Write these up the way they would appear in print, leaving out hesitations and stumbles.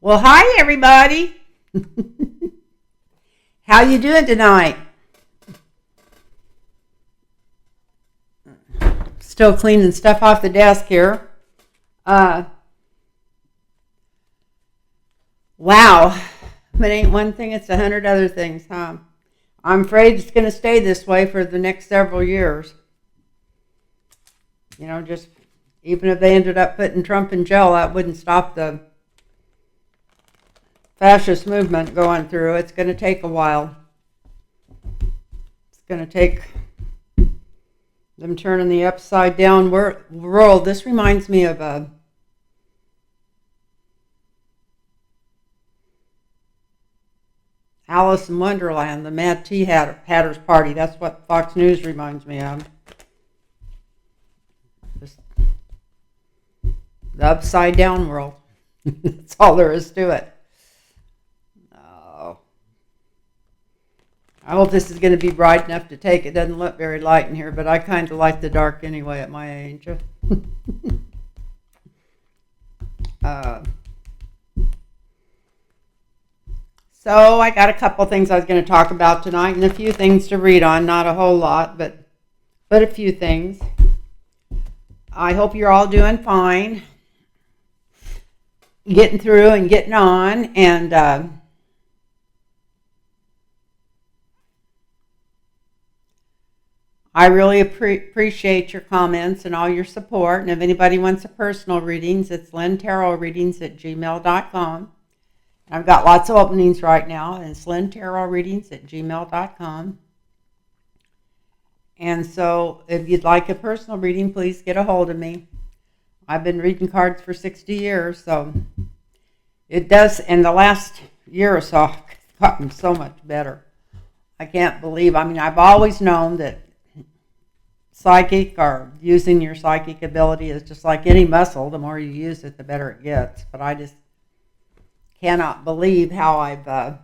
Well, hi everybody. How you doing tonight? Still cleaning stuff off the desk here. Wow. If it ain't one thing, it's 100 other things, huh? I'm afraid it's going to stay this way for the next several years. You know, just even if they ended up putting Trump in jail, that wouldn't stop the fascist movement going through. It's going to take a while. It's going to take them turning the upside down world. This reminds me of Alice in Wonderland, the Mad Tea Hatter's Party. That's what Fox News reminds me of. Just the upside down world. That's all there is to it. I hope this is going to be bright enough to take. It doesn't look very light in here, but I kind of like the dark anyway at my age. So I got a couple things I was going to talk about tonight and a few things to read on. Not a whole lot, but a few things. I hope you're all doing fine. Getting through and getting on. And I really appreciate your comments and all your support. And if anybody wants a personal readings, it's lynntarotreadings@gmail.com. I've got lots of openings right now, and it's lynntarotreadings@gmail.com. And so if you'd like a personal reading, please get a hold of me. I've been reading cards for 60 years, so it does, in the last year or so, I've gotten so much better. I can't believe, I've always known that psychic or using your psychic ability is just like any muscle. The more you use it, the better it gets. But I just cannot believe how I've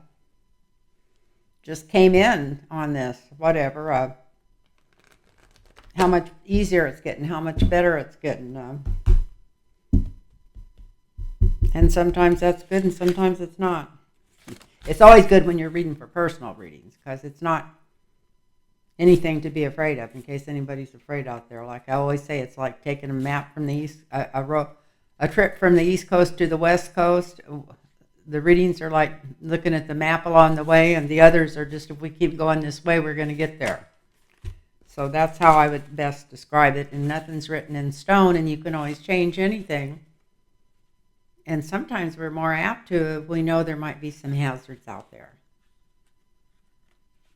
just came in on this, whatever. How much easier it's getting, how much better it's getting. And sometimes that's good and sometimes it's not. It's always good when you're reading for personal readings because it's not anything to be afraid of, in case anybody's afraid out there. Like I always say, it's like taking a map from the east, a trip from the east coast to the west coast. The readings are like looking at the map along the way, and the others are just, if we keep going this way, we're going to get there. So that's how I would best describe it. And nothing's written in stone, and you can always change anything. And sometimes we're more apt to if we know there might be some hazards out there.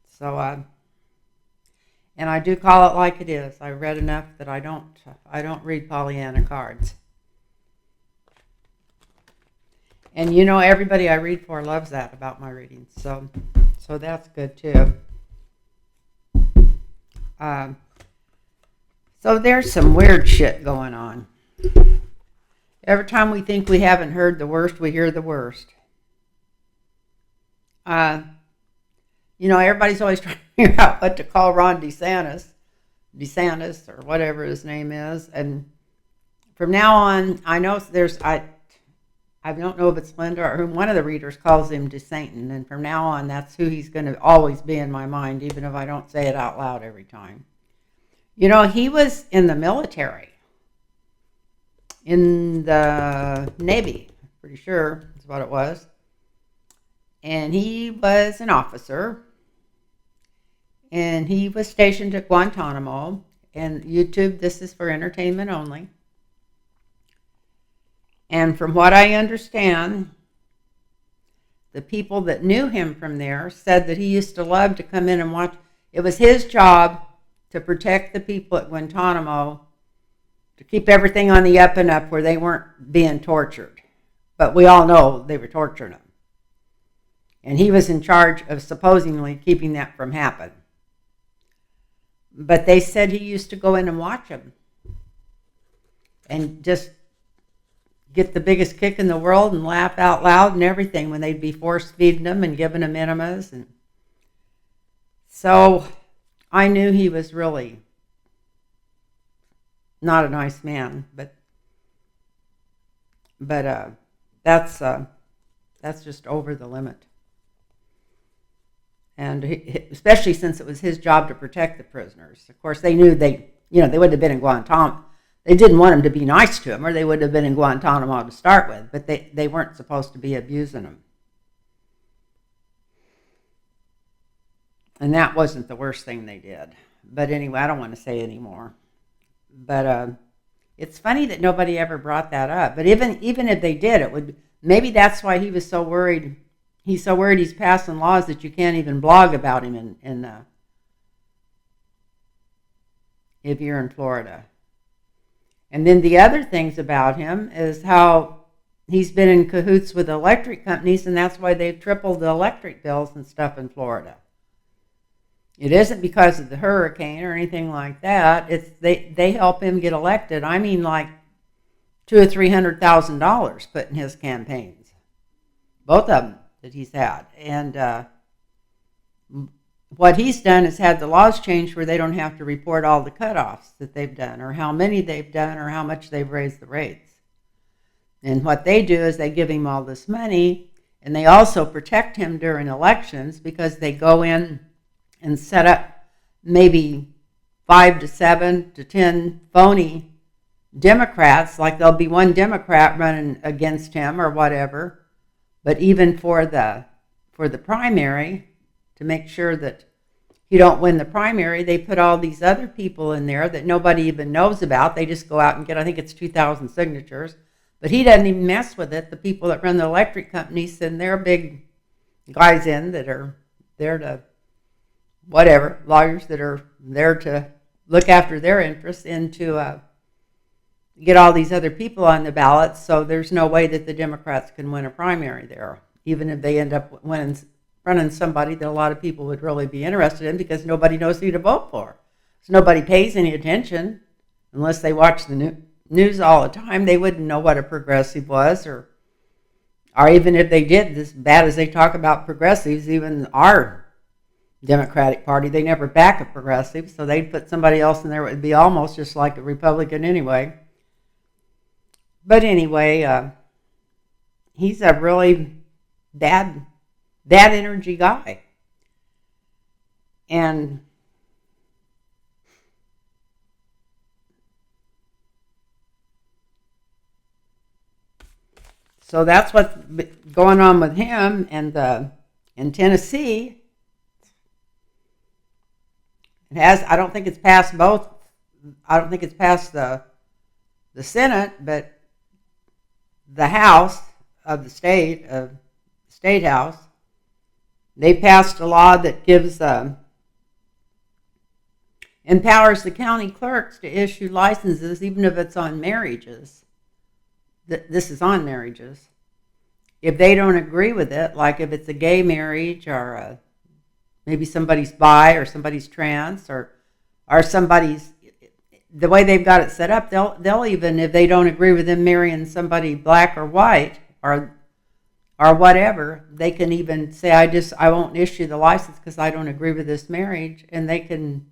So, and I do call it like it is. I read enough that I don't read Pollyanna cards. And you know, everybody I read for loves that about my readings. So that's good too. So there's some weird shit going on. Every time we think we haven't heard the worst, we hear the worst. You know, everybody's always trying to figure out what to call Ron DeSantis or whatever his name is. And from now on, I know I don't know if it's Linda or whom, one of the readers calls him DeSantin. And from now on, that's who he's going to always be in my mind, even if I don't say it out loud every time. You know, he was in the military, in the Navy, pretty sure is what it was. And he was an officer. And he was stationed at Guantanamo. And YouTube, this is for entertainment only. And from what I understand, the people that knew him from there said that he used to love to come in and watch. It was his job to protect the people at Guantanamo, to keep everything on the up and up where they weren't being tortured. But we all know they were torturing them. And he was in charge of supposedly keeping that from happening. But they said he used to go in and watch them. And just get the biggest kick in the world and laugh out loud and everything when they'd be force feeding them and giving them enemas. And so I knew he was really not a nice man, but that's That's just over the limit. And especially since it was his job to protect the prisoners. Of course, they knew they wouldn't have been in Guantanamo. They didn't want him to be nice to him, or they would have been in Guantanamo to start with, but they weren't supposed to be abusing him. And that wasn't the worst thing they did. But anyway, I don't want to say any more. But it's funny that nobody ever brought that up. But even if they did, maybe that's why he was so worried. He's so worried he's passing laws that you can't even blog about him if you're in Florida. And then the other things about him is how he's been in cahoots with electric companies, and that's why they've tripled the electric bills and stuff in Florida. It isn't because of the hurricane or anything like that. It's they help him get elected. I mean, like $200,000 or $300,000 put in his campaigns, both of them that he's had. And what he's done is had the laws changed where they don't have to report all the cutoffs that they've done, or how many they've done, or how much they've raised the rates. And what they do is they give him all this money, and they also protect him during elections because they go in and set up maybe 5 to 7 to 10 phony Democrats, like there'll be one Democrat running against him or whatever. But even for the primary, to make sure that you don't win the primary, they put all these other people in there that nobody even knows about. They just go out and get, I think it's 2,000 signatures. But he doesn't even mess with it. The people that run the electric companies send their big guys in that are there to, whatever, lawyers that are there to look after their interests, and to get all these other people on the ballot. So there's no way that the Democrats can win a primary there, even if they end up running somebody that a lot of people would really be interested in, because nobody knows who to vote for. So nobody pays any attention unless they watch the news all the time. They wouldn't know what a progressive was, or even if they did, as bad as they talk about progressives, even our Democratic Party, they never back a progressive, so they'd put somebody else in there that would be almost just like a Republican anyway. But anyway, he's a really bad energy guy. And so that's what's going on with him. And in Tennessee, I don't think it's passed both. I don't think it's passed the Senate, but the House of the state House, they passed a law that gives empowers the county clerks to issue licenses, even if it's on marriages. This is on marriages. If they don't agree with it, like if it's a gay marriage, or maybe somebody's bi, or somebody's trans, or somebody's, the way they've got it set up, they'll even, if they don't agree with them marrying somebody black or white, or whatever, they can even say, I won't issue the license because I don't agree with this marriage, and they can,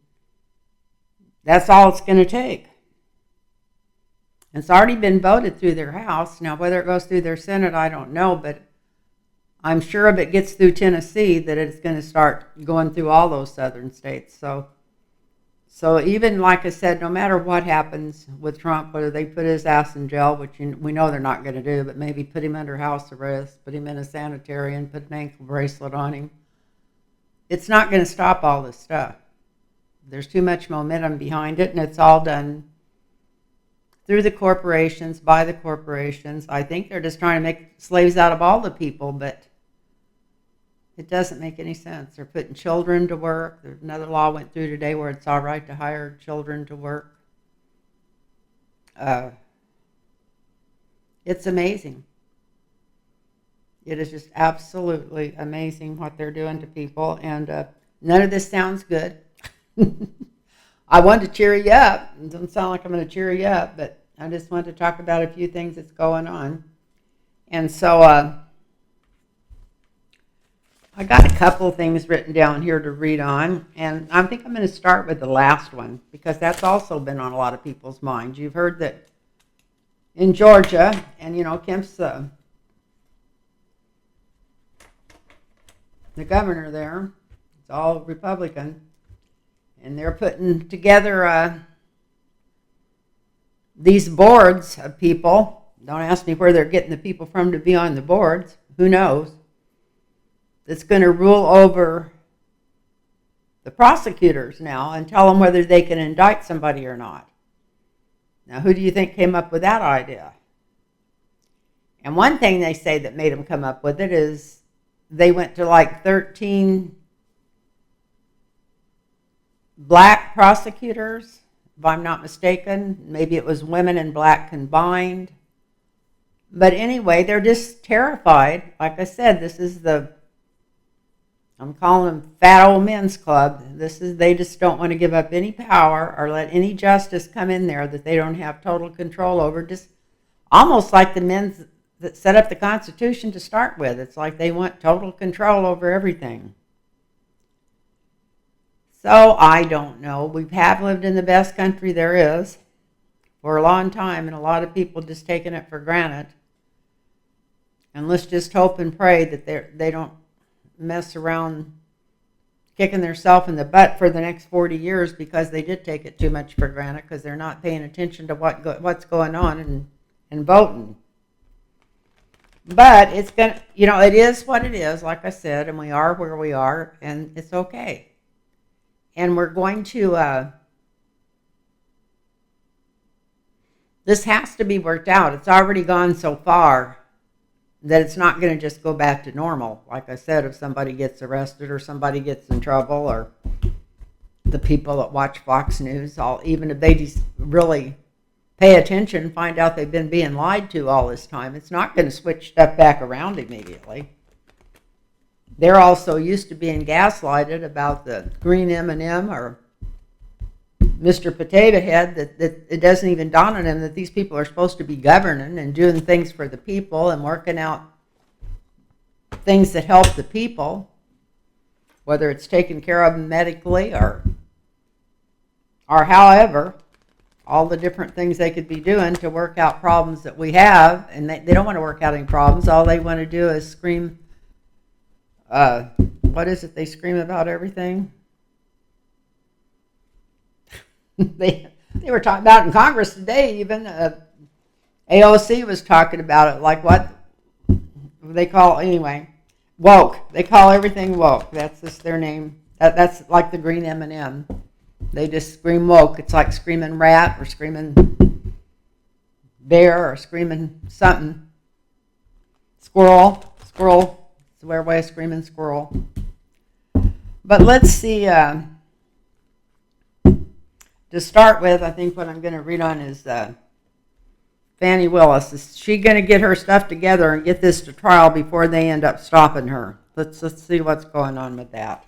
that's all it's going to take. And it's already been voted through their House. Now, whether it goes through their Senate, I don't know, but I'm sure if it gets through Tennessee, that it's going to start going through all those southern states. So even, like I said, no matter what happens with Trump, whether they put his ass in jail, which we know they're not going to do, but maybe put him under house arrest, put him in a sanitarium, put an ankle bracelet on him, it's not going to stop all this stuff. There's too much momentum behind it, and it's all done through the corporations, by the corporations. I think they're just trying to make slaves out of all the people, but it doesn't make any sense. They're putting children to work. There's another law went through today where it's all right to hire children to work. It's amazing. It is just absolutely amazing what they're doing to people, and none of this sounds good. I wanted to cheer you up. It doesn't sound like I'm going to cheer you up, but I just wanted to talk about a few things that's going on. And so I got a couple of things written down here to read on, and I think I'm going to start with the last one, because that's also been on a lot of people's minds. You've heard that in Georgia, and Kemp's the governor there. It's all Republican. And they're putting together these boards of people. Don't ask me where they're getting the people from to be on the boards. Who knows? That's going to rule over the prosecutors now and tell them whether they can indict somebody or not. Now, who do you think came up with that idea? And one thing they say that made them come up with it is they went to like 13 black prosecutors, if I'm not mistaken. Maybe it was women and black combined. But anyway, they're just terrified. Like I said, this is I'm calling them fat old men's club. They just don't want to give up any power or let any justice come in there that they don't have total control over. Just almost like the men that set up the Constitution to start with. It's like they want total control over everything. So I don't know. We have lived in the best country there is for a long time, and a lot of people just taking it for granted. And let's just hope and pray that they don't mess around kicking themselves in the butt for the next 40 years because they did take it too much for granted because they're not paying attention to what's going on and voting. But it's going to, it is what it is, like I said, and we are where we are, and it's okay. And we're going to, this has to be worked out. It's already gone so far that it's not going to just go back to normal. Like I said, if somebody gets arrested or somebody gets in trouble, or the people that watch Fox News, even if they just really pay attention, find out they've been being lied to all this time, it's not going to switch stuff back around immediately. They're also used to being gaslighted about the green M&M or Mr. Potato Head, that it doesn't even dawn on them that these people are supposed to be governing and doing things for the people and working out things that help the people, whether it's taking care of them medically or however, all the different things they could be doing to work out problems that we have. And they don't want to work out any problems. All they want to do is scream, what is it they scream about everything? They were talking about in Congress today, even AOC was talking about it, like what they call, anyway, woke. They call everything woke. That's just their name. That's like the green M&M. They just scream woke. It's like screaming rat or screaming bear or screaming something. Squirrel. It's their way of screaming squirrel. But let's see. To start with, I think what I'm going to read on is Fani Willis. Is she going to get her stuff together and get this to trial before they end up stopping her? Let's see what's going on with that.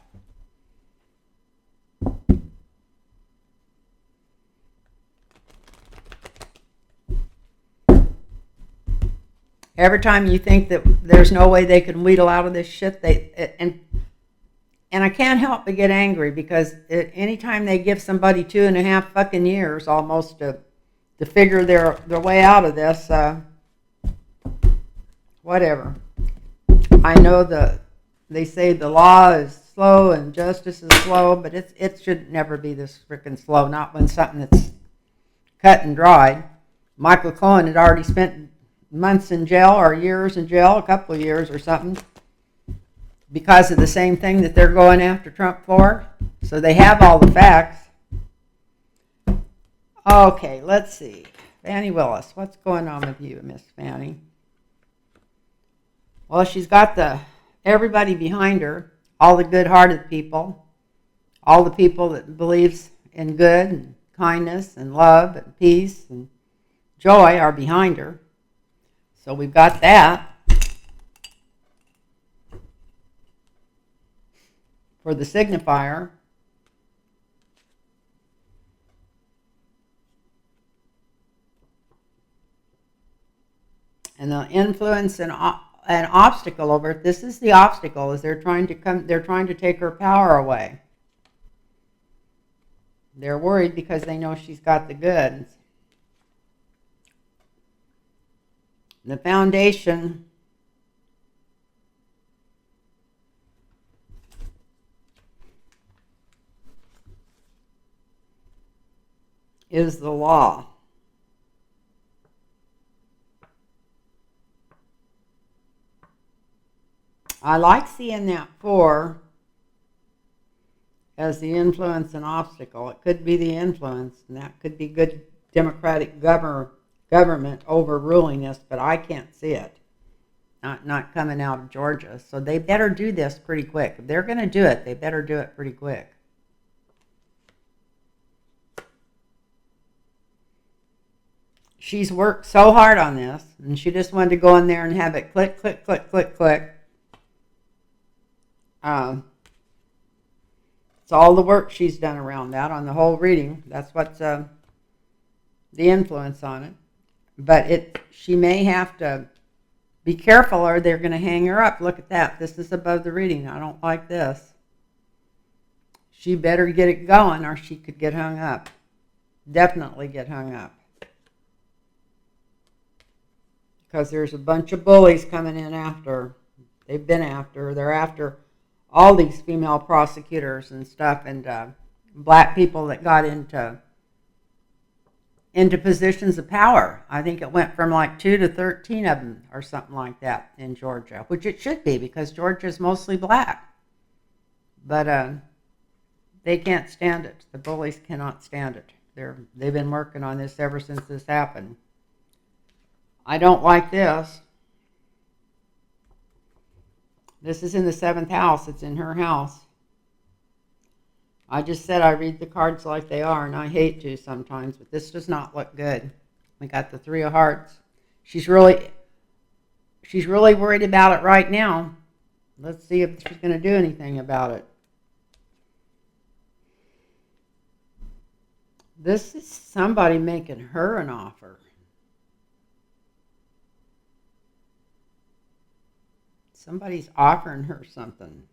Every time you think that there's no way they can wheedle out of this shit, and I can't help but get angry because anytime they give somebody 2.5 fucking years almost to figure their way out of this, whatever. I know they say the law is slow and justice is slow, but it should never be this freaking slow, not when something that's cut and dried. Michael Cohen had already spent months in jail or years in jail, a couple of years or something, because of the same thing that they're going after Trump for. So they have all the facts. Okay, let's see. Fani Willis, what's going on with you, Miss Fani? Well, she's got everybody behind her, all the good-hearted people, all the people that believes in good and kindness and love and peace and joy are behind her. So we've got that. For the signifier. And the influence and an obstacle over it. This is the obstacle, is they're trying to take her power away. They're worried because they know she's got the goods. The foundation is the law. I like seeing that 4 as the influence and obstacle. It could be the influence, and that could be good democratic government overruling this, but I can't see it. Not coming out of Georgia. So they better do this pretty quick. If they're going to do it, they better do it pretty quick. She's worked so hard on this, and she just wanted to go in there and have it click, click, click, click, click. It's all the work she's done around that on the whole reading. That's what's the influence on it. But she may have to be careful or they're going to hang her up. Look at that. This is above the reading. I don't like this. She better get it going or she could get hung up. Definitely get hung up. Because there's a bunch of bullies coming in after her. They've been after her. They're after all these female prosecutors and stuff, and black people that got into positions of power. I think it went from like 2 to 13 of them or something like that in Georgia, which it should be because Georgia is mostly black. But they can't stand it. The bullies cannot stand it. They've been working on this ever since this happened. I don't like this. This is in the 7th house. It's in her house. I just said I read the cards like they are, and I hate to sometimes, but this does not look good. We got the 3 of Hearts. She's really worried about it right now. Let's see if she's going to do anything about it. This is somebody making her an offer. Somebody's offering her something.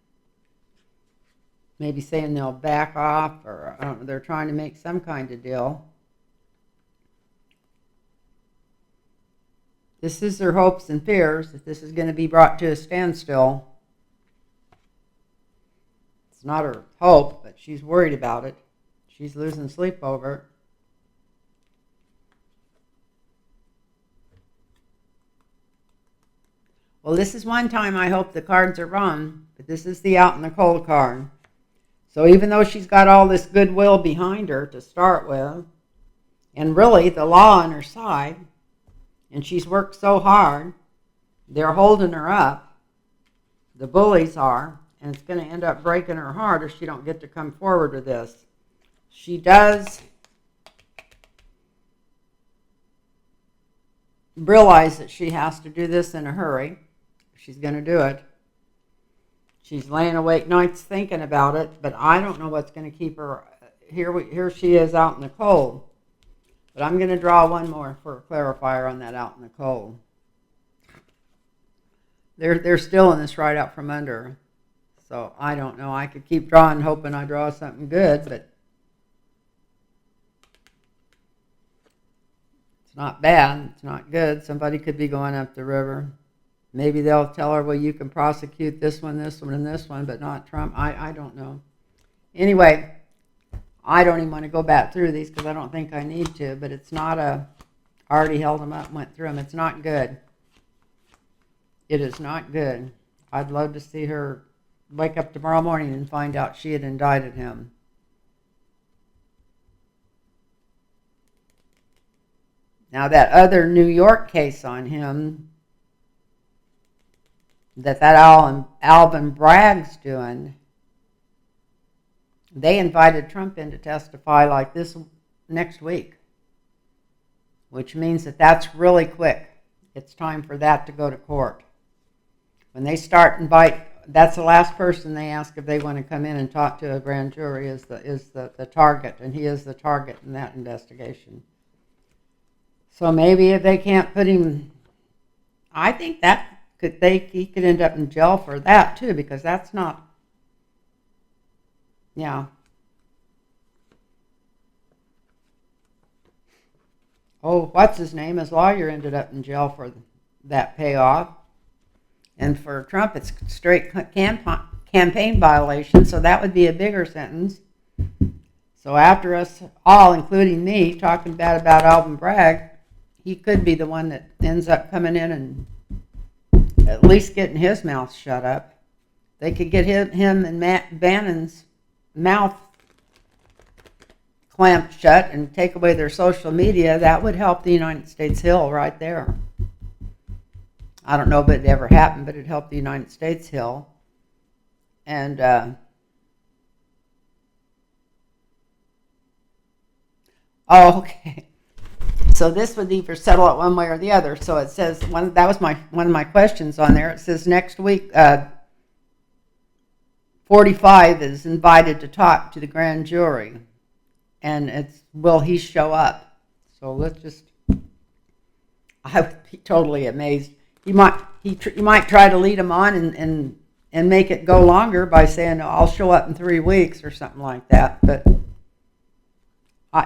Maybe saying they'll back off, or I don't know, they're trying to make some kind of deal. This is her hopes and fears that this is going to be brought to a standstill. It's not her hope, but she's worried about it. She's losing sleep over it. Well, this is one time I hope the cards are wrong, but this is the out in the cold card. So even though she's got all this goodwill behind her to start with, and really the law on her side, and she's worked so hard, they're holding her up, the bullies are, and it's going to end up breaking her heart if she don't get to come forward with this. She does realize that she has to do this in a hurry. She's going to do it. She's laying awake nights thinking about it, but I don't know what's going to keep her. Here she is out in the cold. But I'm going to draw one more for a clarifier on that out in the cold. They're still in this right out from under her. So I don't know. I could keep drawing, hoping I draw something good, but it's not bad. It's not good. Somebody could be going up the river. Maybe they'll tell her, well, you can prosecute this one, and this one, but not Trump. I don't know. Anyway, I don't even want to go back through these because I don't think I need to, but it's not I already held them up and went through them. It's not good. It is not good. I'd love to see her wake up tomorrow morning and find out she had indicted him. Now that other New York case on him, that Alvin Bragg's doing, they invited Trump in to testify like this next week, which means that that's really quick. It's time for that to go to court. When they start that's the last person they ask if they want to come in and talk to a grand jury is the target, and he is the target in that investigation. So maybe if they can't put him, I think that he could end up in jail for that too, because that's not, yeah. Oh, what's his name? His lawyer ended up in jail for that payoff. And for Trump, it's straight campaign violation, so that would be a bigger sentence. So after us all, including me, talking bad about Alvin Bragg, he could be the one that ends up coming in and at least getting his mouth shut up. They could get him and Matt Bannon's mouth clamped shut and take away their social media. That would help the United States Hill right there. I don't know if it ever happened, but it helped the United States Hill. And oh, okay. So this would either settle it one way or the other. So it says that was one of my questions on there. It says next week, 45 is invited to talk to the grand jury, and it's will he show up? So let's just. I would be totally amazed. He might try to lead him on and make it go longer by saying, oh, I'll show up in 3 weeks or something like that. But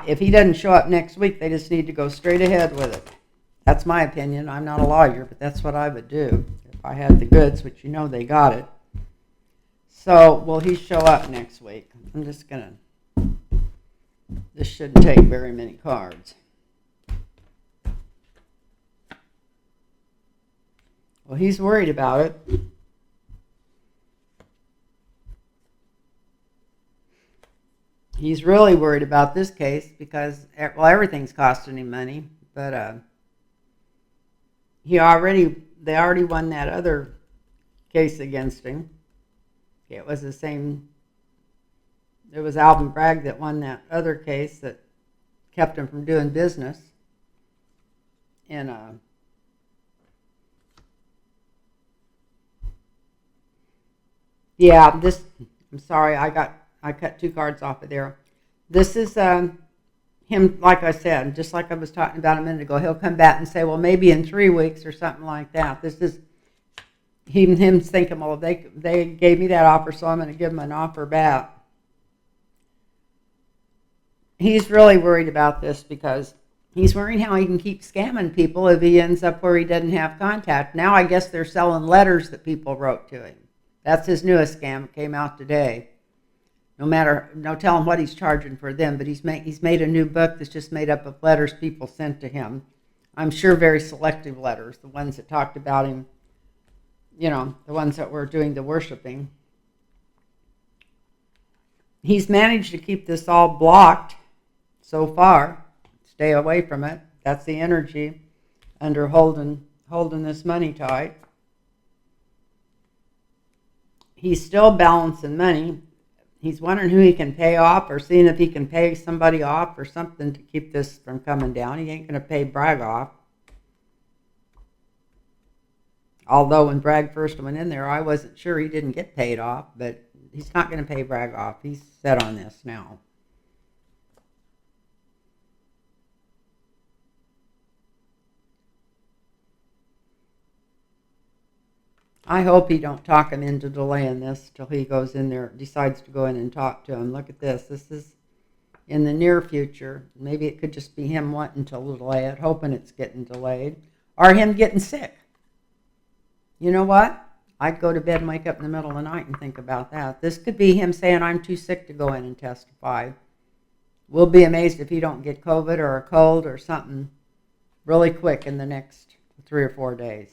if he doesn't show up next week, they just need to go straight ahead with it. That's my opinion. I'm not a lawyer, but that's what I would do if I had the goods, which you know they got it. So will he show up next week? I'm just going to, this shouldn't take very many cards. Well, he's worried about it. He's really worried about this case because, well, everything's costing him money, but they already won that other case against him. It was the same. It was Alvin Bragg that won that other case that kept him from doing business. And yeah, this. I'm sorry, I cut 2 cards off of there. This is him, like I said, just like I was talking about a minute ago. He'll come back and say, well, maybe in 3 weeks or something like that. This is him thinking, well, they gave me that offer, so I'm going to give them an offer back. He's really worried about this because he's worried how he can keep scamming people if he ends up where he doesn't have contact. Now I guess they're selling letters that people wrote to him. That's his newest scam. It came out today. No telling what he's charging for them, but he's made a new book that's just made up of letters people sent to him. I'm sure very selective letters, the ones that talked about him, the ones that were doing the worshiping. He's managed to keep this all blocked so far. Stay away from it. That's the energy under holding this money tight. He's still balancing money. He's wondering who he can pay off or seeing if he can pay somebody off or something to keep this from coming down. He ain't going to pay Bragg off. Although when Bragg first went in there, I wasn't sure he didn't get paid off, but he's not going to pay Bragg off. He's set on this now. I hope he don't talk him into delaying this till he goes in there, decides to go in and talk to him. Look at this. This is in the near future. Maybe it could just be him wanting to delay it, hoping it's getting delayed, or him getting sick. You know what? I'd go to bed and wake up in the middle of the night and think about that. This could be him saying, I'm too sick to go in and testify. We'll be amazed if he don't get COVID or a cold or something really quick in the next 3 or 4 days.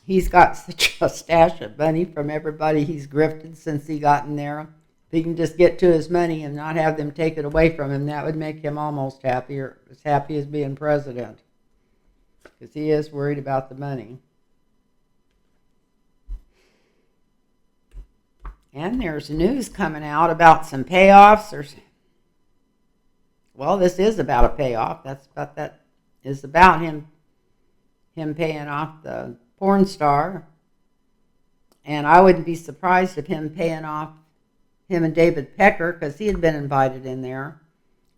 He's got such a stash of money from everybody he's grifted since he got in there. If he can just get to his money and not have them take it away from him, that would make him almost happier, as happy as being president. Because he is worried about the money. And there's news coming out about some payoffs. Well, this is about a payoff. That is about him paying off the porn star, and I wouldn't be surprised if him paying off him and David Pecker, because he had been invited in there.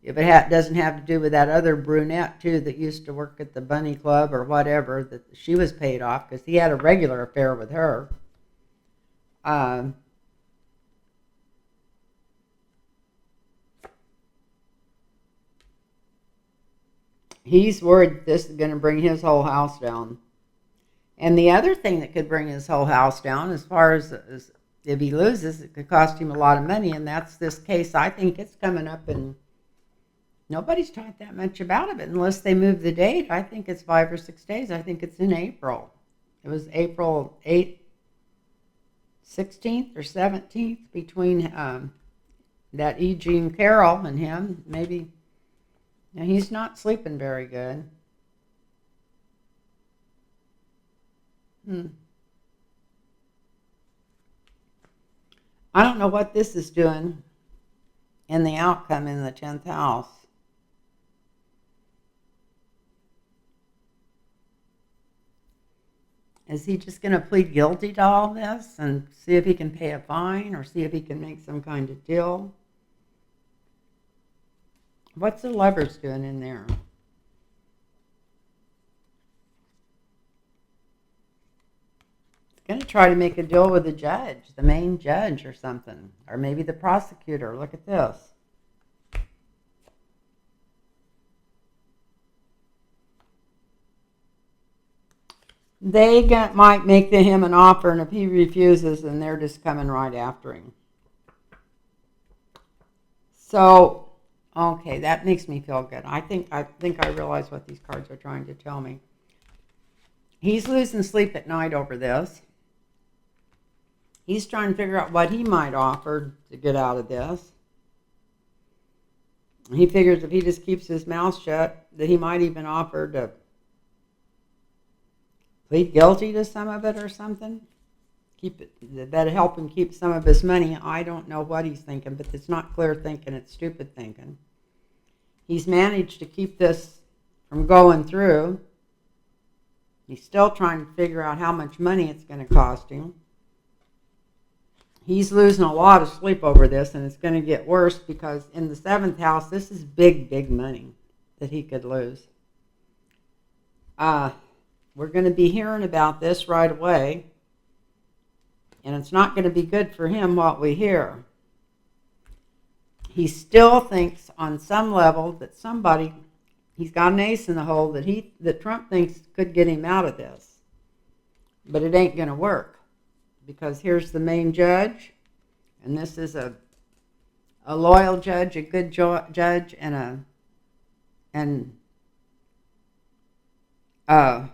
If it doesn't have to do with that other brunette too that used to work at the Bunny Club or whatever, that she was paid off because he had a regular affair with her. He's worried this is going to bring his whole house down. And the other thing that could bring his whole house down, as far as if he loses, it could cost him a lot of money, and that's this case. I think it's coming up, and nobody's talked that much about it unless they move the date. I think it's 5 or 6 days. I think it's in April. It was April 8th, 16th or 17th between that E. Jean Carroll and him. Maybe. Now, he's not sleeping very good. I don't know what this is doing in the outcome in the 10th house. Is he just going to plead guilty to all this and see if he can pay a fine or see if he can make some kind of deal? What's the Lovers doing in there? He's going to try to make a deal with the judge, the main judge or something, or maybe the prosecutor. Look at this. They might make him an offer, and if he refuses, then they're just coming right after him. So, okay, that makes me feel good. I think I realize what these cards are trying to tell me. He's losing sleep at night over this. He's trying to figure out what he might offer to get out of this. He figures if he just keeps his mouth shut, that he might even offer to plead guilty to some of it or something. That'd help him keep some of his money. I don't know what he's thinking, but it's not clear thinking, it's stupid thinking. He's managed to keep this from going through. He's still trying to figure out how much money it's going to cost him. He's losing a lot of sleep over this, and it's going to get worse because in the 7th house, this is big, big money that he could lose. We're going to be hearing about this right away, and it's not going to be good for him what we hear. He still thinks on some level that he's got an ace in the hole that Trump thinks could get him out of this. But it ain't going to work because here's the main judge, and this is a loyal judge, a good judge, and a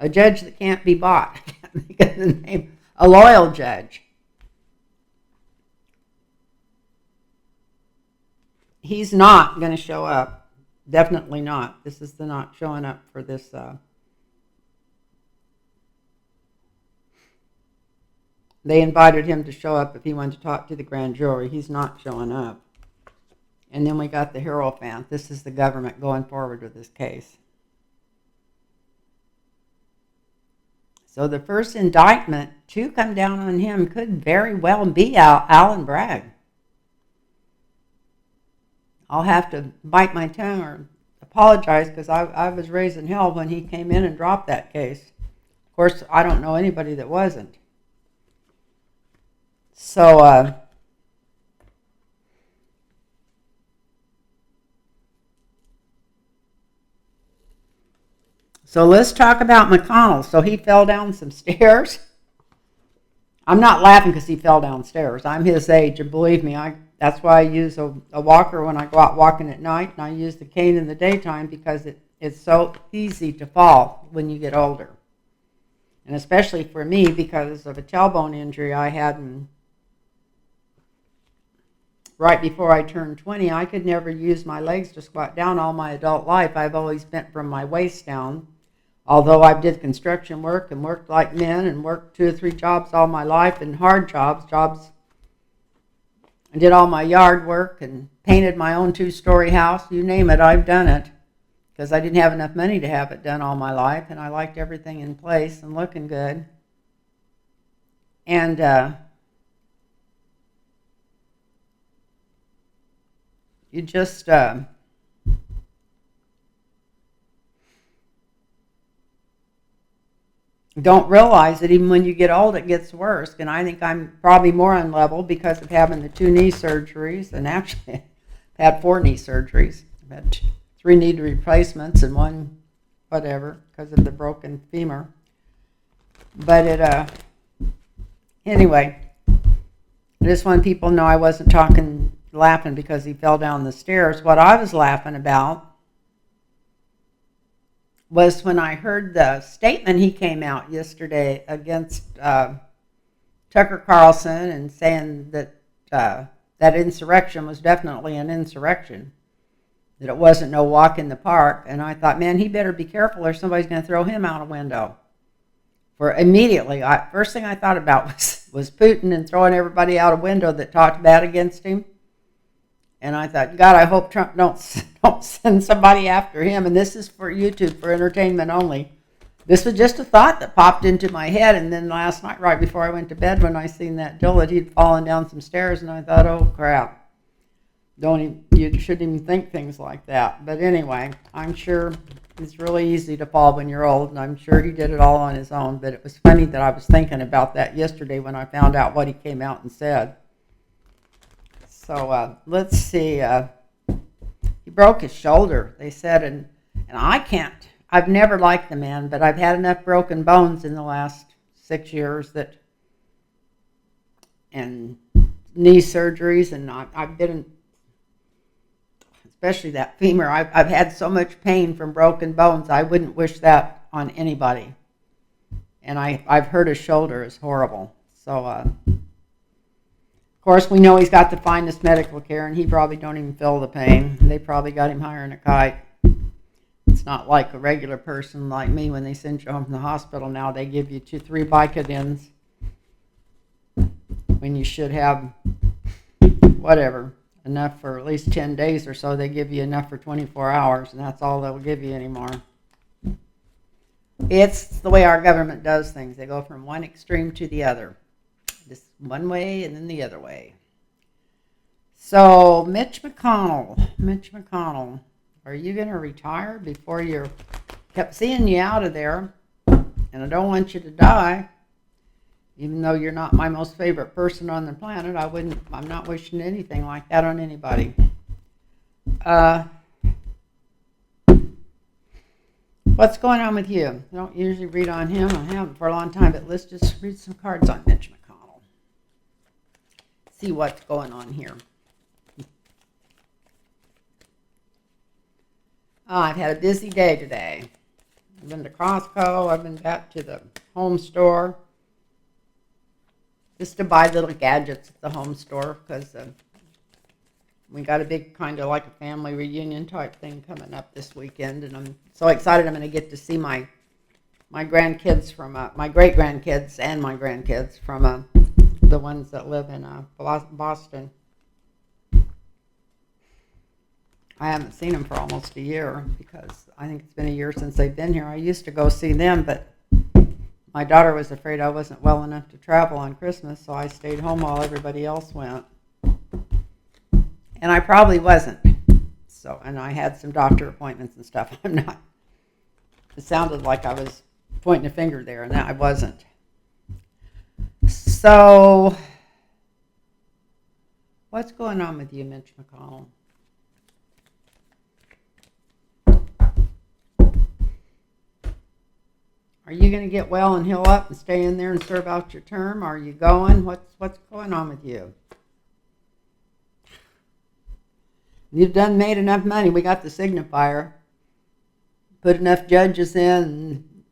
judge that can't be bought. I can't think of the name. A loyal judge. He's not going to show up. Definitely not. This is the not showing up for this. They invited him to show up if he wanted to talk to the grand jury. He's not showing up. And then we got the Hierophant. This is the government going forward with this case. So the first indictment to come down on him could very well be Alvin Bragg. I'll have to bite my tongue or apologize because I was raised in hell when he came in and dropped that case. Of course, I don't know anybody that wasn't. So, let's talk about McConnell. So he fell down some stairs. I'm not laughing because he fell downstairs. I'm his age, and believe me, that's why I use a walker when I go out walking at night, and I use the cane in the daytime because it's so easy to fall when you get older. And especially for me because of a tailbone injury I had right before I turned 20. I could never use my legs to squat down all my adult life. I've always bent from my waist down. Although I did construction work and worked like men and worked 2 or 3 jobs all my life and hard jobs. I did all my yard work and painted my own 2-story house. You name it, I've done it because I didn't have enough money to have it done all my life, and I liked everything in place and looking good. And you just don't realize that even when you get old, it gets worse. And I think I'm probably more unlevel because of having the 2 knee surgeries, and actually I've had 4 knee surgeries. I've had 3 need replacements and 1 whatever because of the broken femur. But anyway, I just want people to know I wasn't laughing because he fell down the stairs. What I was laughing about was when I heard the statement he came out yesterday against Tucker Carlson and saying that that insurrection was definitely an insurrection, that it wasn't no walk in the park. And I thought, man, he better be careful or somebody's going to throw him out a window. For immediately, first thing I thought about was Putin and throwing everybody out a window that talked bad against him. And I thought, God, I hope Trump don't send somebody after him. And this is for YouTube, for entertainment only. This was just a thought that popped into my head. And then last night, right before I went to bed, when I seen that Jill, that he'd fallen down some stairs, and I thought, oh, crap. You shouldn't even think things like that. But anyway, I'm sure it's really easy to fall when you're old, and I'm sure he did it all on his own. But it was funny that I was thinking about that yesterday when I found out what he came out and said. So let's see. He broke his shoulder, they said, and I've never liked the man, but I've had enough broken bones in the last 6 years and knee surgeries, and I've been, especially that femur, I've had so much pain from broken bones, I wouldn't wish that on anybody. And I've heard his shoulder is horrible. So, of course, we know he's got the finest medical care, and he probably don't even feel the pain. They probably got him higher than a kite. It's not like a regular person like me. When they send you home from the hospital now, they give you 2-3 Vicodins when you should have, whatever, enough for at least 10 days or so. They give you enough for 24 hours, and that's all they'll give you anymore. It's the way our government does things. They go from one extreme to the other. Just one way and then the other way. So, Mitch McConnell, are you going to retire before you're... Kept seeing you out of there, and I don't want you to die. Even though you're not my most favorite person on the planet, I'm not wishing anything like that on anybody. What's going on with you? I don't usually read on him. I haven't for a long time, but let's just read some cards on Mitch McConnell. See what's going on here. I've had a busy day today. I've been to Costco. I've been back to the home store just to buy little gadgets at the home store because we got a big kind of like a family reunion type thing coming up this weekend, and I'm so excited. I'm going to get to see my grandkids from my great grandkids and my grandkids from the ones that live in Boston. I haven't seen them for almost a year because I think it's been a year since they've been here. I used to go see them, but my daughter was afraid I wasn't well enough to travel on Christmas, so I stayed home while everybody else went. And I probably wasn't. So, and I had some doctor appointments and stuff. I'm not. It sounded like I was pointing a finger there, and that I wasn't. So, what's going on with you, Mitch McConnell? Are you going to get well and heal up and stay in there and serve out your term? Are you going? What's going on with you? You've made enough money. We got the signifier. Put enough judges in and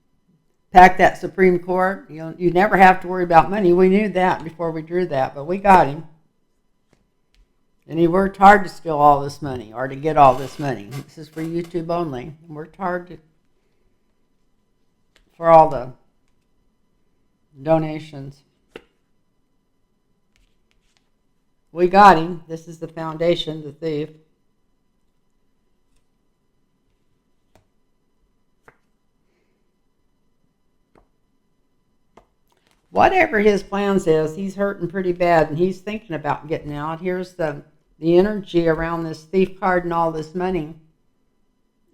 packed that Supreme Court. You never have to worry about money. We knew that before we drew that, but we got him. And he worked hard to steal all this money or to get all this money. This is for YouTube only. He worked hard for all the donations. We got him. This is the foundation, the thief. Whatever his plans is, he's hurting pretty bad, and he's thinking about getting out. Here's the energy around this thief card and all this money.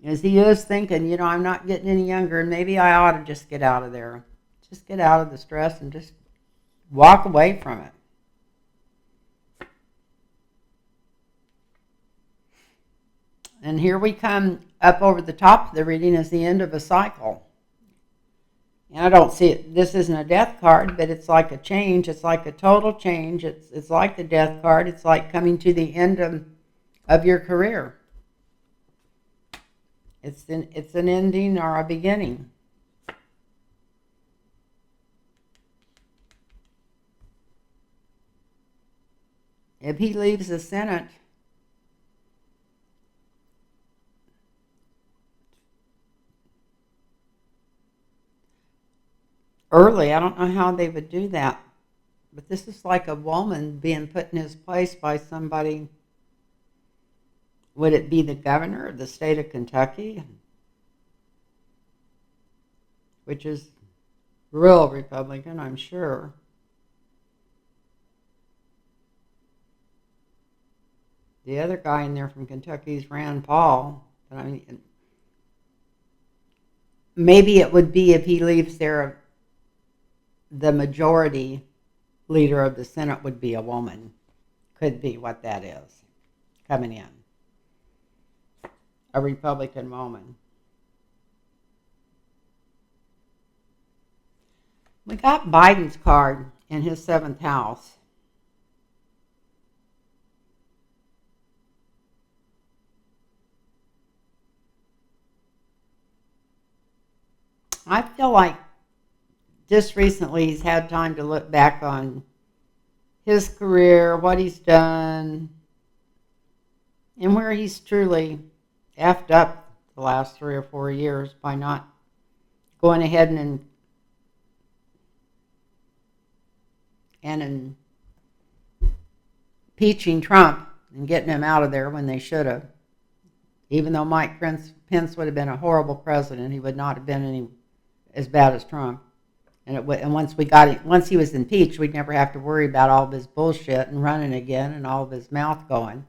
As he is thinking, I'm not getting any younger, and maybe I ought to just get out of there. Just get out of the stress and just walk away from it. And here we come up over the top of the reading is the end of a cycle. And I don't see it, this isn't a death card, but it's like a change. It's like a total change. It's like the death card. It's like coming to the end of your career. It's an ending or a beginning. If he leaves the Senate, early, I don't know how they would do that. But this is like a woman being put in his place by somebody. Would it be the governor of the state of Kentucky? Which is real Republican, I'm sure. The other guy in there from Kentucky is Rand Paul. But I mean, maybe it would be if he leaves there, the majority leader of the Senate would be a woman. Could be what that is coming in. A Republican woman. We got Biden's card in his 7th house. I feel like just recently he's had time to look back on his career, what he's done, and where he's truly effed up the last 3 or 4 years by not going ahead and impeaching Trump and getting him out of there when they should have. Even though Mike Pence would have been a horrible president, he would not have been any as bad as Trump. And once he was impeached, we'd never have to worry about all of his bullshit and running again and all of his mouth going.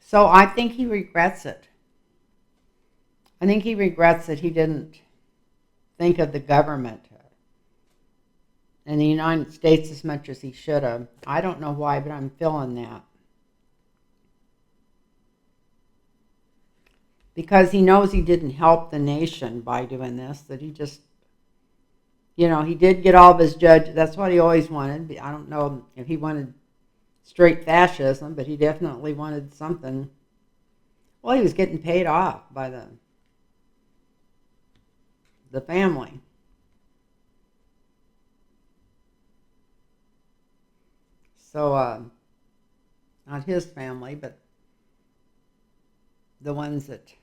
So I think he regrets it. I think he regrets that he didn't think of the government in the United States as much as he should have. I don't know why, but I'm feeling that. Because he knows he didn't help the nation by doing this, that he just, he did get all of his judges. That's what he always wanted. I don't know if he wanted straight fascism, but he definitely wanted something. Well, he was getting paid off by the family. So, not his family, but the ones that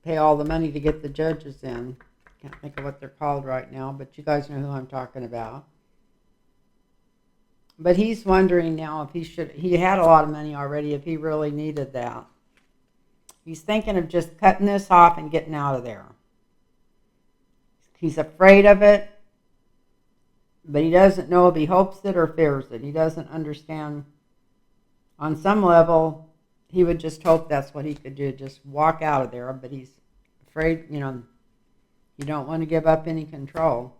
pay all the money to get the judges in. Can't think of what they're called right now, but you guys know who I'm talking about. But he's wondering now if he had a lot of money already, if he really needed that. He's thinking of just cutting this off and getting out of there. He's afraid of it, but he doesn't know if he hopes it or fears it. He doesn't understand. On some level, he would just hope that's what he could do, just walk out of there, but he's afraid, you don't want to give up any control.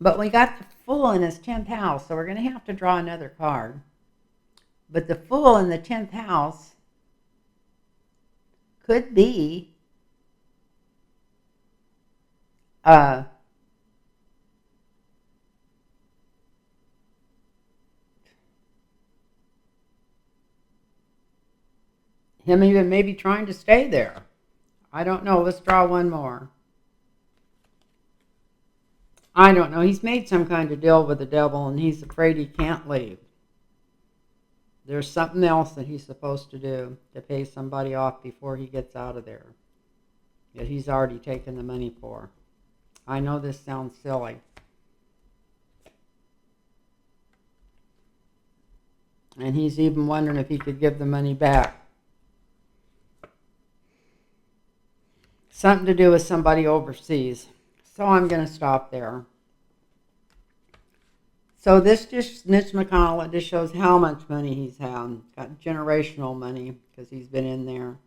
But we got the Fool in his 10th house, so we're going to have to draw another card. But the Fool in the 10th house could be him even maybe trying to stay there. I don't know. Let's draw one more. I don't know. He's made some kind of deal with the devil, and he's afraid he can't leave. There's something else that he's supposed to do to pay somebody off before he gets out of there that he's already taken the money for. I know this sounds silly. And he's even wondering if he could give the money back. Something to do with somebody overseas. So I'm going to stop there. So this just, Mitch McConnell, it just shows how much money he's had. Got generational money because he's been in there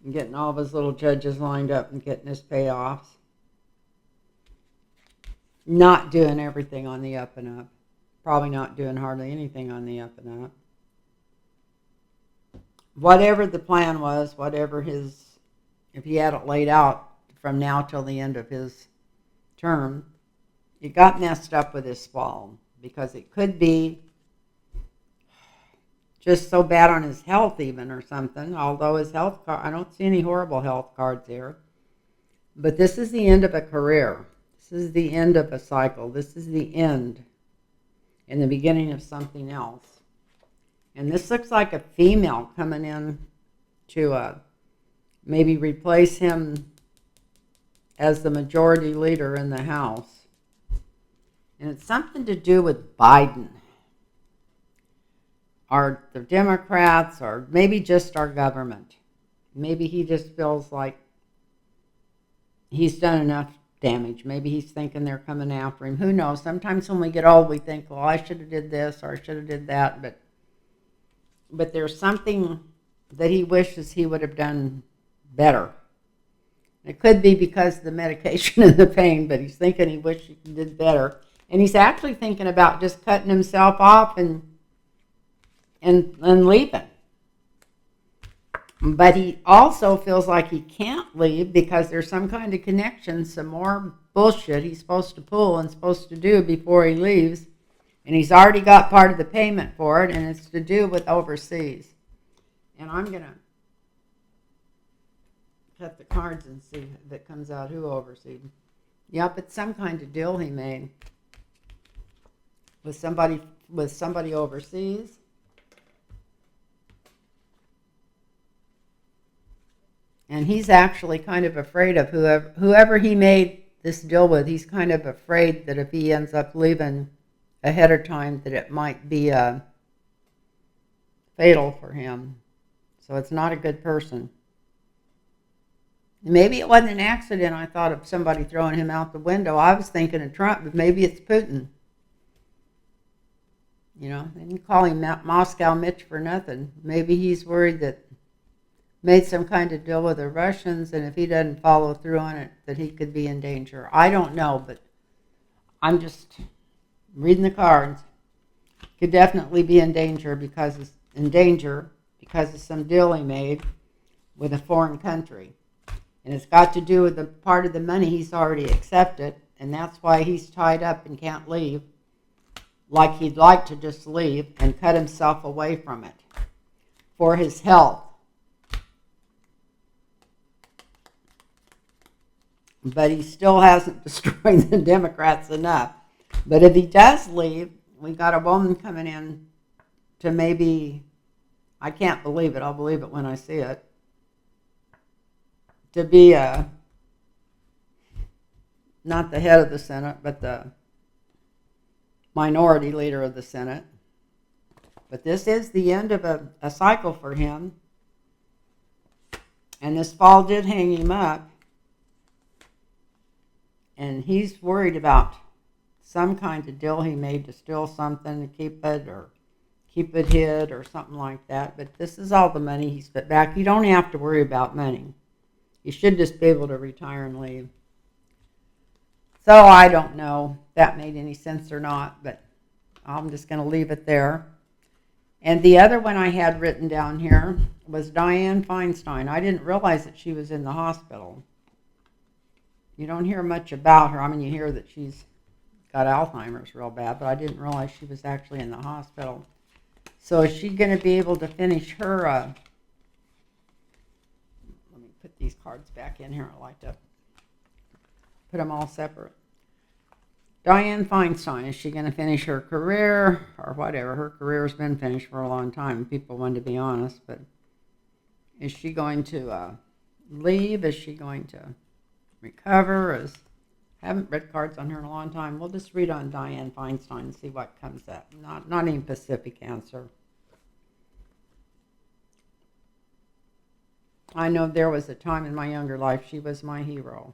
and getting all of his little judges lined up and getting his payoffs. Not doing everything on the up and up. Probably not doing hardly anything on the up and up. whatever the plan was, if he had it laid out from now till the end of his term, it got messed up with his fall because it could be just so bad on his health even or something, although his health card, I don't see any horrible health cards here. But this is the end of a career. This is the end of a cycle. This is the end and the beginning of something else. And this looks like a female coming in to maybe replace him as the majority leader in the House. And it's something to do with Biden, or the Democrats, or maybe just our government. Maybe he just feels like he's done enough damage. Maybe he's thinking they're coming after him. Who knows? Sometimes when we get old, we think, well, I should have did this or I should have did that. But there's something that he wishes he would have done better. It could be because of the medication and the pain, but he's thinking he wished he did better. And he's actually thinking about just cutting himself off and leaving. But he also feels like he can't leave because there's some kind of connection, some more bullshit he's supposed to pull and supposed to do before he leaves. And he's already got part of the payment for it, and it's to do with overseas. And I'm going to cut the cards and see if it comes out who overseas. Yep, it's some kind of deal he made with somebody overseas. And he's actually kind of afraid of whoever he made this deal with. He's kind of afraid that if he ends up leaving ahead of time, that it might be fatal for him. So it's not a good person. Maybe it wasn't an accident. I thought of somebody throwing him out the window. I was thinking of Trump, but maybe it's Putin. You know, they didn't call him Moscow Mitch for nothing. Maybe he's worried that made some kind of deal with the Russians, and if he doesn't follow through on it, that he could be in danger. I don't know, but I'm just reading the cards. Could definitely be in danger because of some deal he made with a foreign country. And it's got to do with the part of the money he's already accepted, and that's why he's tied up and can't leave, like he'd like to just leave and cut himself away from it for his health. But he still hasn't destroyed the Democrats enough. But if he does leave, we got a woman coming in to maybe, I can't believe it, I'll believe it when I see it, to be not the head of the Senate, but the minority leader of the Senate. But this is the end of a cycle for him. And this fall did hang him up. And he's worried about some kind of deal he made to steal something, to keep it hid or something like that. But this is all the money he's put back. You don't have to worry about money. You should just be able to retire and leave. So I don't know if that made any sense or not, but I'm just going to leave it there. And the other one I had written down here was Dianne Feinstein. I didn't realize that she was in the hospital. You don't hear much about her. I mean, you hear that she's got Alzheimer's real bad, but I didn't realize she was actually in the hospital. So is she going to be able to finish her... let me put these cards back in here. I like to put them all separate. Dianne Feinstein, is she going to finish her career or whatever? Her career's been finished for a long time. People want to be honest, but is she going to leave? Is she going to recover? Haven't read cards on her in a long time. We'll just read on Dianne Feinstein and see what comes up. Not any specific answer. I know there was a time in my younger life she was my hero.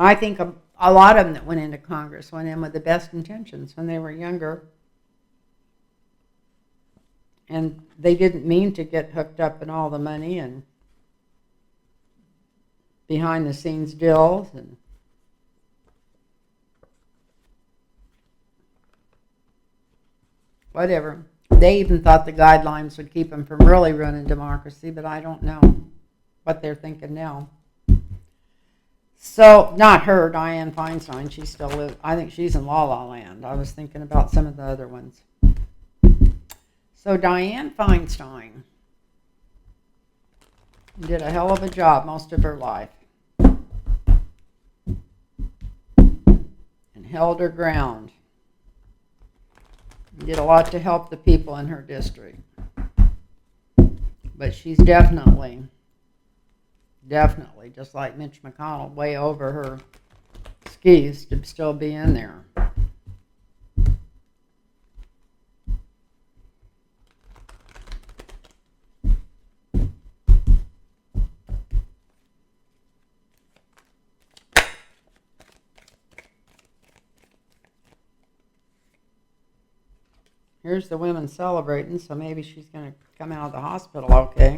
I think a lot of them that went into Congress went in with the best intentions when they were younger. And they didn't mean to get hooked up in all the money and behind the scenes deals. And whatever. They even thought the guidelines would keep them from really running democracy, but I don't know what they're thinking now. So, not her, Dianne Feinstein. She still lives. I think she's in La La Land. I was thinking about some of the other ones. So, Dianne Feinstein did a hell of a job most of her life and held her ground. Did a lot to help the people in her district. But she's definitely, just like Mitch McConnell, way over her skis to still be in there. Here's the women celebrating, so maybe she's going to come out of the hospital okay.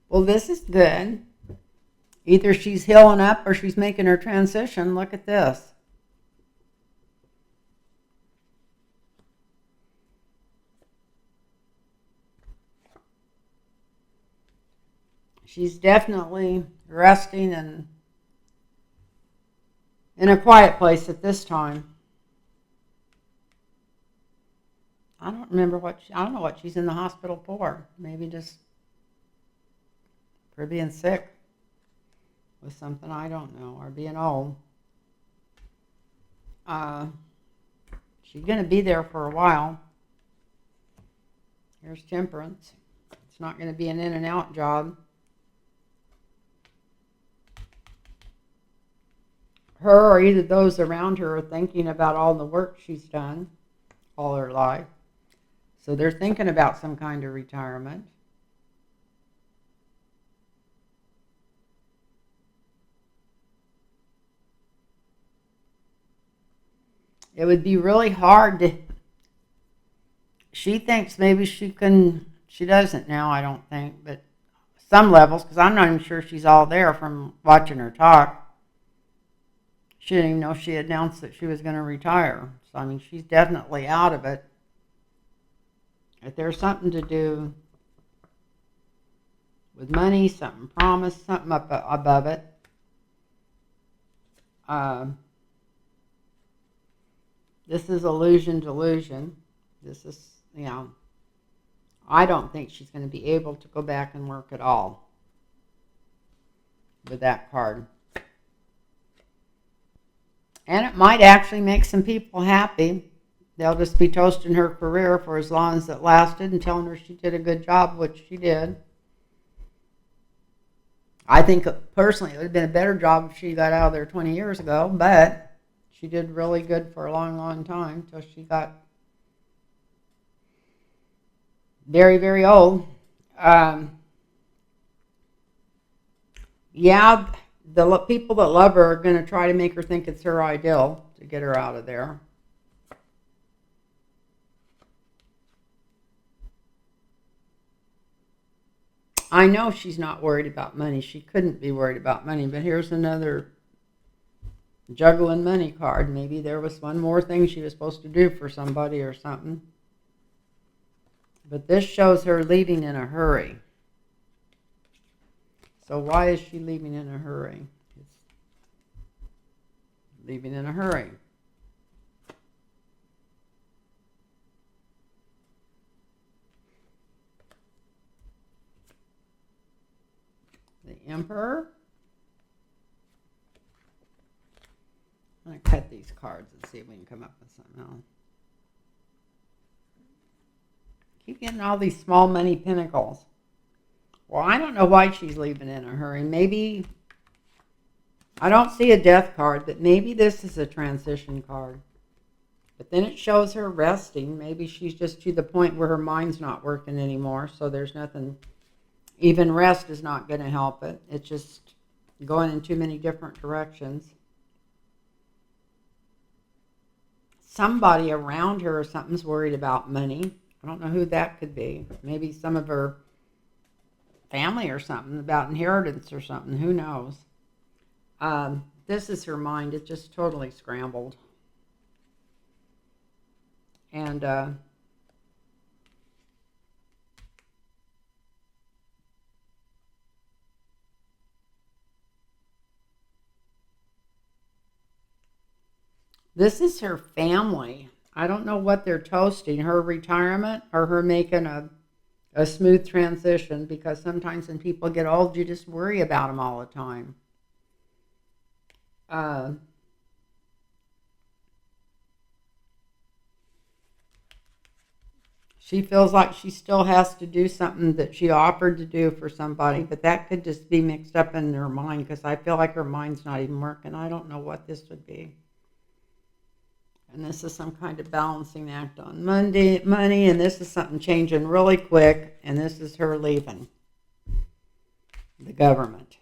Well, this is good. Either she's healing up or she's making her transition. Look at this. She's definitely resting and in a quiet place at this time. I don't know what she's in the hospital for. Maybe just for being sick with something, I don't know, or being old. She's going to be there for a while. Here's temperance. It's not going to be an in and out job. Her or either those around her are thinking about all the work she's done all her life. So they're thinking about some kind of retirement. It would be really hard to... She thinks maybe she doesn't now, I don't think, but some levels, because I'm not even sure she's all there from watching her talk. She didn't even know she announced that she was going to retire. So, I mean, she's definitely out of it. If there's something to do with money, something promised, something up above it. This is illusion delusion. This is, I don't think she's going to be able to go back and work at all with that card. And it might actually make some people happy. They'll just be toasting her career for as long as it lasted and telling her she did a good job, which she did. I think personally it would have been a better job if she got out of there 20 years ago, but she did really good for a long, long time until she got very, very old. The people that love her are going to try to make her think it's her ideal to get her out of there. I know she's not worried about money. She couldn't be worried about money, but here's another juggling money card. Maybe there was one more thing she was supposed to do for somebody or something. But this shows her leaving in a hurry. So why is she leaving in a hurry? It's leaving in a hurry. The Emperor. I'm going to cut these cards and see if we can come up with something else. Keep getting all these small money pinnacles. Well, I don't know why she's leaving in a hurry. Maybe, I don't see a death card, but maybe this is a transition card. But then it shows her resting. Maybe she's just to the point where her mind's not working anymore, so there's nothing, even rest is not going to help it. It's just going in too many different directions. Somebody around her or something's worried about money. I don't know who that could be. Maybe some of her family or something, about inheritance or something. Who knows? This is her mind. It's just totally scrambled. And this is her family. I don't know what they're toasting, her retirement or her making a smooth transition, because sometimes when people get old, you just worry about them all the time. She feels like she still has to do something that she offered to do for somebody, but that could just be mixed up in her mind, because I feel like her mind's not even working. I don't know what this would be. And this is some kind of balancing act on money, and this is something changing really quick, and this is her leaving the government.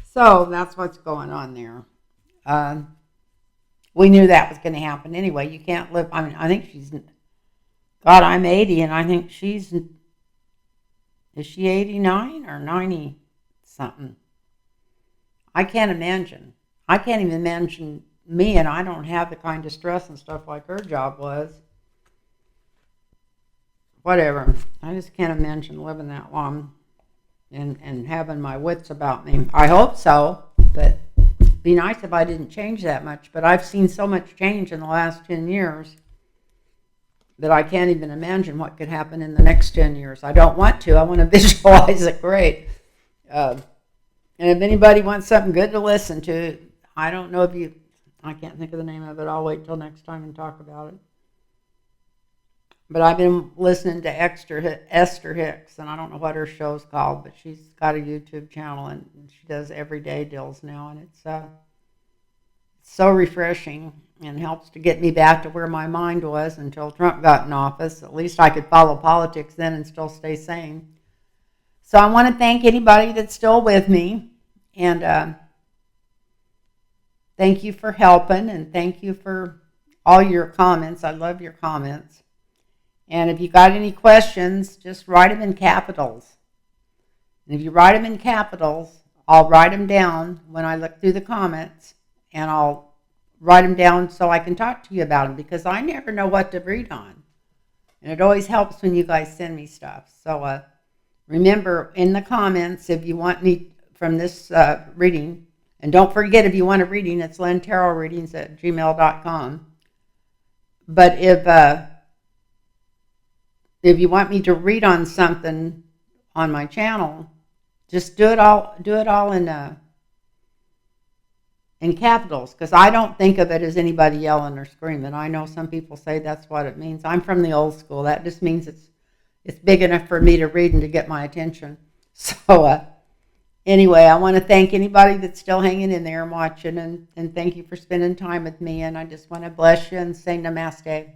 So that's what's going on there. We knew that was going to happen anyway. You can't live, I mean, I think she's, God, I'm 80, and I think is she 89 or 90 something? I can't imagine. I can't even imagine me, and I don't have the kind of stress and stuff like her job was. Whatever. I just can't imagine living that long and having my wits about me. I hope so, but it'd be nice if I didn't change that much. But I've seen so much change in the last 10 years that I can't even imagine what could happen in the next 10 years. I don't want to. I want to visualize it great. And if anybody wants something good to listen to, I don't know if you, I can't think of the name of it. I'll wait till next time and talk about it. But I've been listening to Esther Hicks, and I don't know what her show's called, but she's got a YouTube channel, and she does everyday deals now, and it's so refreshing and helps to get me back to where my mind was until Trump got in office. At least I could follow politics then and still stay sane. So I want to thank anybody that's still with me, and thank you for helping, and thank you for all your comments. I love your comments. And if you got any questions, just write them in capitals. And if you write them in capitals, I'll write them down when I look through the comments, and I'll write them down so I can talk to you about them, because I never know what to read on. And it always helps when you guys send me stuff. So remember, in the comments, if you want me from this reading, and don't forget, if you want a reading, it's lynntarotreadings@gmail.com. But if you want me to read on something on my channel, just do it all in capitals, because I don't think of it as anybody yelling or screaming. I know some people say that's what it means. I'm from the old school. That just means it's big enough for me to read and to get my attention. So anyway, I want to thank anybody that's still hanging in there and watching, and thank you for spending time with me. And I just want to bless you and say namaste.